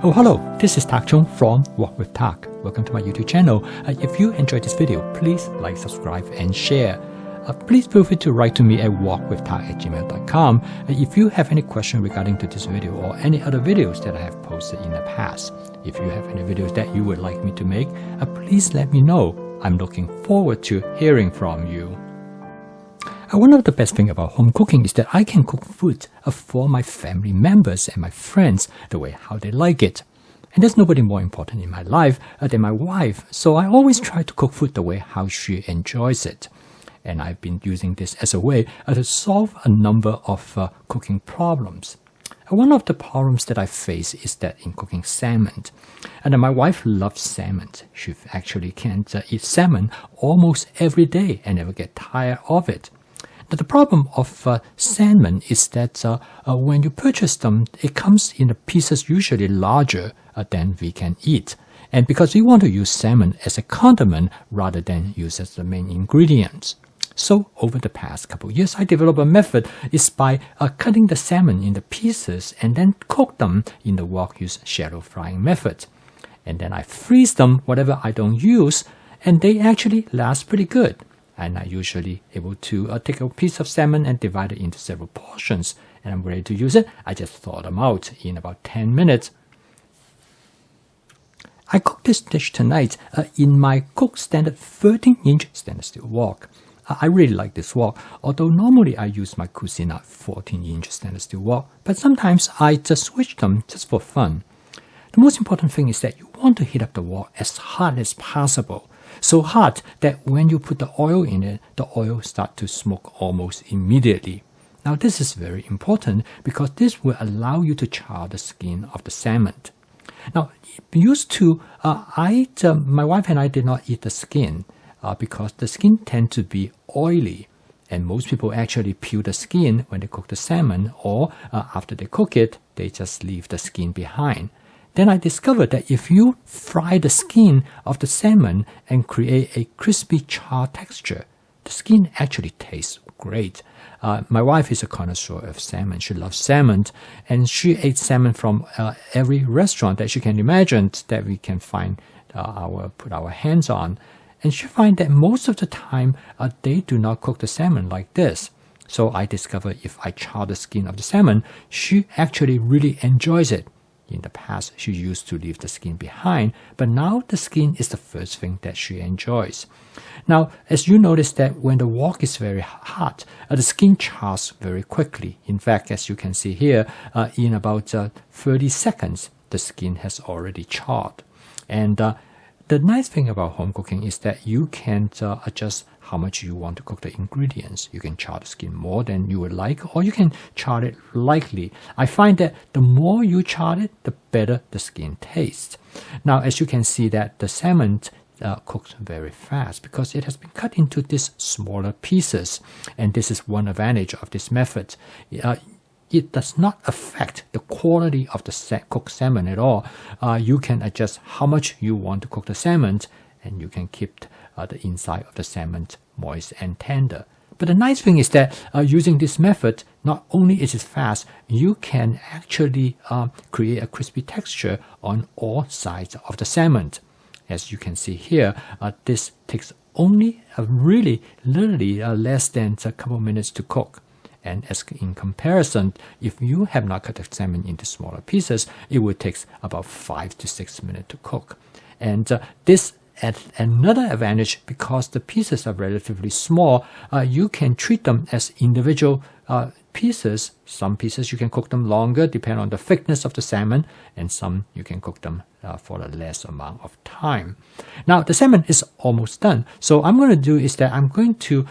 Oh, hello, this is Tak Chung from Walk with Tak. Welcome to my YouTube channel. If you enjoyed this video, please like, subscribe, and share. Please feel free to write to me at walkwithtak@gmail.com if you have any question regarding to this video or any other videos that I have posted in the past. If you have any videos that you would like me to make, please let me know. I'm looking forward to hearing from you. One of the best things about home cooking is that I can cook food for my family members and my friends the way how they like it. And there's nobody more important in my life than my wife, so I always try to cook food the way how she enjoys it. And I've been using this as a way to solve a number of cooking problems. One of the problems that I face is that in cooking salmon. And my wife loves salmon. She actually can eat salmon almost every day and never get tired of it. Now, the problem of salmon is that when you purchase them, it comes in pieces usually larger than we can eat. And because we want to use salmon as a condiment rather than use as the main ingredients. So over the past couple of years, I developed a method is by cutting the salmon into pieces and then cook them in the wok-use shallow frying method. And then I freeze them, whatever I don't use, and they actually last pretty good. And I'm usually able to take a piece of salmon and divide it into several portions. And I'm ready to use it. I just thaw them out in about 10 minutes. I cooked this dish tonight in my Cook Standard 13-inch stainless steel wok. I really like this wok, although normally I use my Cuisinart 14-inch stainless steel wok, but sometimes I just switch them just for fun. The most important thing is that you want to heat up the wok as hot as possible. So hot that when you put the oil in it, the oil starts to smoke almost immediately. Now this is very important because this will allow you to char the skin of the salmon. Now, used to, my wife and I did not eat the skin because the skin tends to be oily. And most people actually peel the skin when they cook the salmon, or after they cook it, they just leave the skin behind. Then I discovered that if you fry the skin of the salmon and create a crispy char texture, the skin actually tastes great. My wife is a connoisseur of salmon. She loves salmon, and she ate salmon from every restaurant that she can imagine that we can find put our hands on. And she finds that most of the time they do not cook the salmon like this. So I discovered if I char the skin of the salmon, she actually really enjoys it. In the past, she used to leave the skin behind, but now the skin is the first thing that she enjoys. Now, as you notice that when the wok is very hot, the skin chars very quickly. In fact, as you can see here, in about 30 seconds, the skin has already charred. And the nice thing about home cooking is that you can adjust how much you want to cook the ingredients. You can char the skin more than you would like, or you can char it lightly. I find that the more you char it, the better the skin tastes. Now, as you can see that the salmon cooks very fast because it has been cut into these smaller pieces. And this is one advantage of this method. It does not affect the quality of the cooked salmon at all. You can adjust how much you want to cook the salmon, and you can keep the inside of the salmon moist and tender. But the nice thing is that using this method, not only is it fast, you can actually create a crispy texture on all sides of the salmon. As you can see here, this takes only literally less than a couple minutes to cook. And as in comparison, if you have not cut the salmon into smaller pieces, it would take about 5 to 6 minutes to cook. And this adds another advantage because the pieces are relatively small. You can treat them as individual pieces. Some pieces you can cook them longer, depending on the thickness of the salmon, and some you can cook them for a less amount of time. Now, the salmon is almost done. So I'm going to do is that I'm going to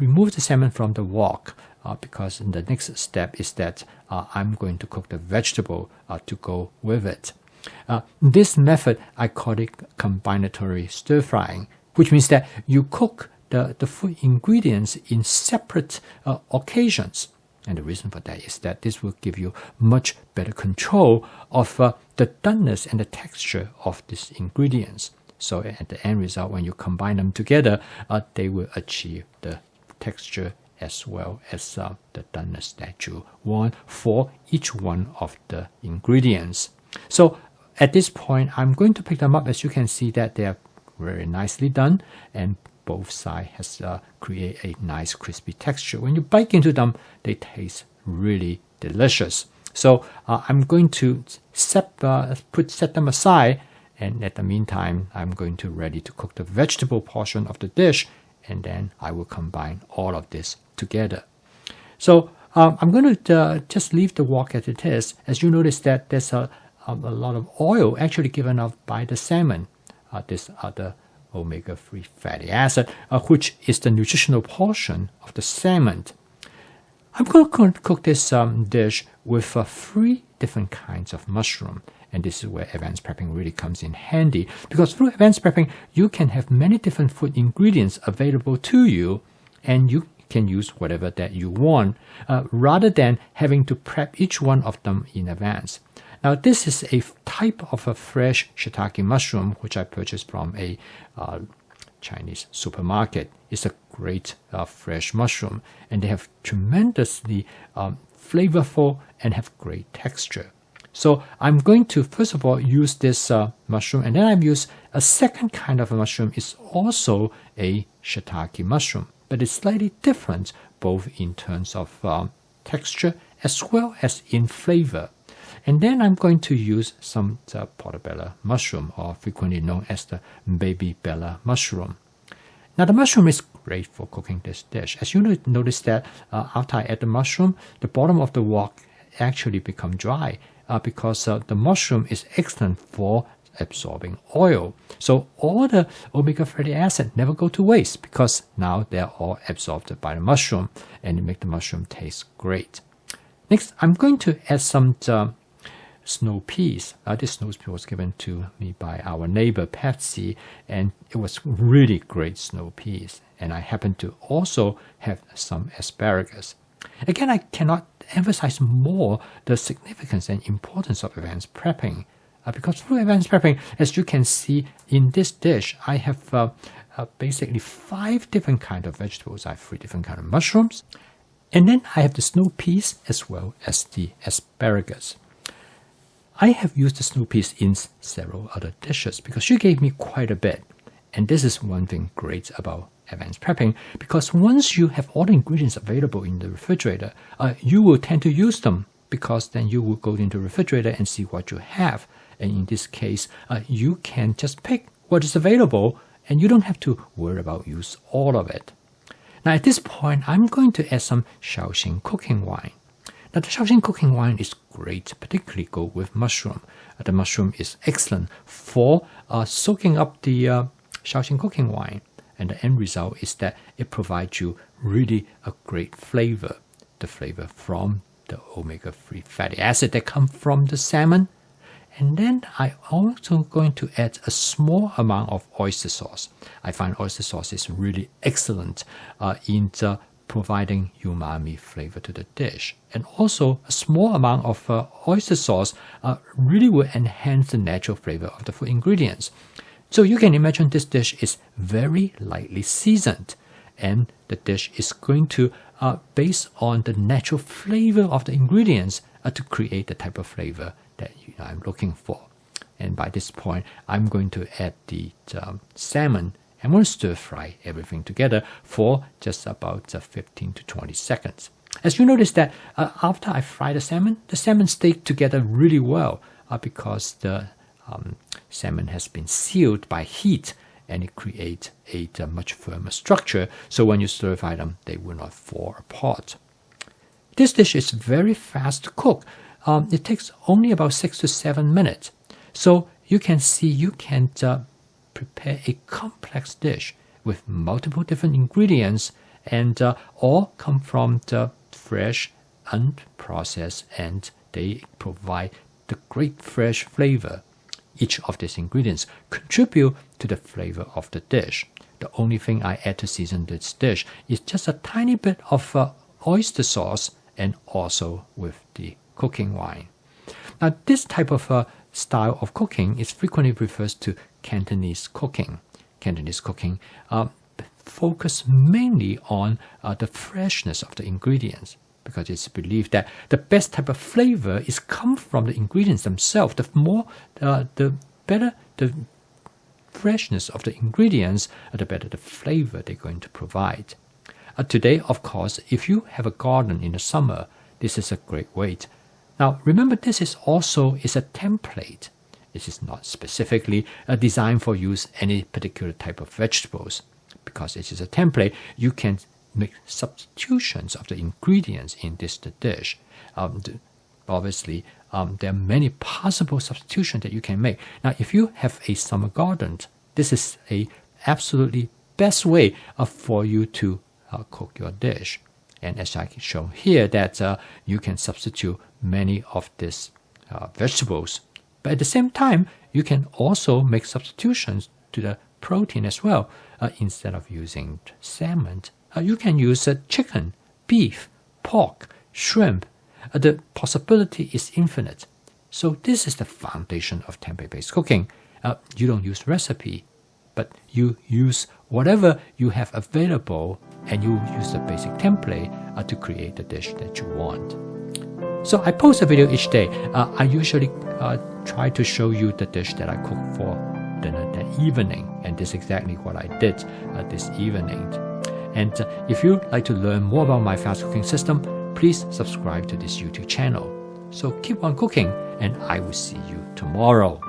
remove the salmon from the wok. Because the next step is that I'm going to cook the vegetable to go with it. This method, I call it combinatory stir frying, which means that you cook the food ingredients in separate occasions. And the reason for that is that this will give you much better control of the doneness and the texture of these ingredients. So at the end result, when you combine them together, they will achieve the texture as well as the doneness that you want for each one of the ingredients. So at this point, I'm going to pick them up. As you can see that they are very nicely done, and both sides has create a nice crispy texture. When you bite into them, they taste really delicious. So I'm going to set them aside, and at the meantime, I'm going to ready to cook the vegetable portion of the dish, and then I will combine all of this together. So I'm going to just leave the wok as it is. As you notice that there's a lot of oil actually given off by the salmon, this other omega-3 fatty acid, which is the nutritional portion of the salmon. I'm going to cook this dish with 3 different kinds of mushroom. And this is where advanced prepping really comes in handy, because through advanced prepping, you can have many different food ingredients available to you, and you can use whatever that you want, rather than having to prep each one of them in advance. Now, this is a type of a fresh shiitake mushroom, which I purchased from a Chinese supermarket. It's a great fresh mushroom, and they have tremendously flavorful and have great texture. So I'm going to first of all use this mushroom, and then I use a second kind of a mushroom. It's also a shiitake mushroom, but it's slightly different both in terms of texture as well as in flavor. And then I'm going to use some portobello mushroom, or frequently known as the baby bella mushroom. Now, the mushroom is great for cooking this dish. As you notice that after I add the mushroom, the bottom of the wok actually become dry because the mushroom is excellent for absorbing oil. So all the omega fatty acid never go to waste, because now they're all absorbed by the mushroom, and it make the mushroom taste great. Next, I'm going to add some snow peas. This snow pea was given to me by our neighbor Patsy, and it was really great snow peas. And I happen to also have some asparagus. Again, I cannot emphasize more the significance and importance of advanced prepping, because through advanced prepping, as you can see in this dish, I have basically 5 different kinds of vegetables. I have 3 different kinds of mushrooms, and then I have the snow peas as well as the asparagus. I have used the snow peas in several other dishes because she gave me quite a bit. And this is one thing great about advanced prepping, because once you have all the ingredients available in the refrigerator, you will tend to use them, because then you will go into the refrigerator and see what you have. And in this case, you can just pick what is available, and you don't have to worry about use all of it. Now, at this point, I'm going to add some Shaoxing cooking wine. Now, the Shaoxing cooking wine is great, particularly go with mushroom. The mushroom is excellent for soaking up the Shaoxing cooking wine. And the end result is that it provides you really a great flavor. The flavor from the omega-3 fatty acid that come from the salmon. And then I also going to add a small amount of oyster sauce. I find oyster sauce is really excellent in providing umami flavor to the dish. And also a small amount of oyster sauce really will enhance the natural flavor of the food ingredients. So you can imagine this dish is very lightly seasoned, and the dish is going to, based on the natural flavor of the ingredients, to create the type of flavor that I'm looking for. And by this point, I'm going to add the salmon. I'm going to stir fry everything together for just about 15 to 20 seconds. As you notice that after I fry the salmon stayed together really well because the salmon has been sealed by heat, and it creates a much firmer structure. So when you stir fry them, they will not fall apart. This dish is very fast to cook. It takes only about 6 to 7 minutes. So you can see you can prepare a complex dish with multiple different ingredients, and all come from the fresh, unprocessed, and they provide the great fresh flavor. Each of these ingredients contribute to the flavor of the dish. The only thing I add to season this dish is just a tiny bit of oyster sauce, and also with the cooking wine. Now, this type of style of cooking is frequently refers to Cantonese cooking. Cantonese cooking focus mainly on the freshness of the ingredients. because it's believed that the best type of flavor is come from the ingredients themselves. The better the freshness of the ingredients, the better the flavor they're going to provide. Today, of course, if you have a garden in the summer, this is a great way. Now, remember, this is a template. This is not specifically designed for use any particular type of vegetables. Because it is a template, you can make substitutions of the ingredients in this dish. Obviously, there are many possible substitutions that you can make. Now, if you have a summer garden, this is a absolutely best way for you to cook your dish. And as I show here, that you can substitute many of these vegetables. But at the same time, you can also make substitutions to the protein as well. Instead of using salmon, you can use chicken, beef, pork, shrimp. The possibility is infinite. So this is the foundation of tempeh-based cooking. You don't use recipe, but you use whatever you have available, and you use the basic template to create the dish that you want. So I post a video each day. I usually try to show you the dish that I cook for dinner that evening, and this is exactly what I did this evening. And if you'd like to learn more about my fast cooking system, please subscribe to this YouTube channel. So keep on cooking, and I will see you tomorrow.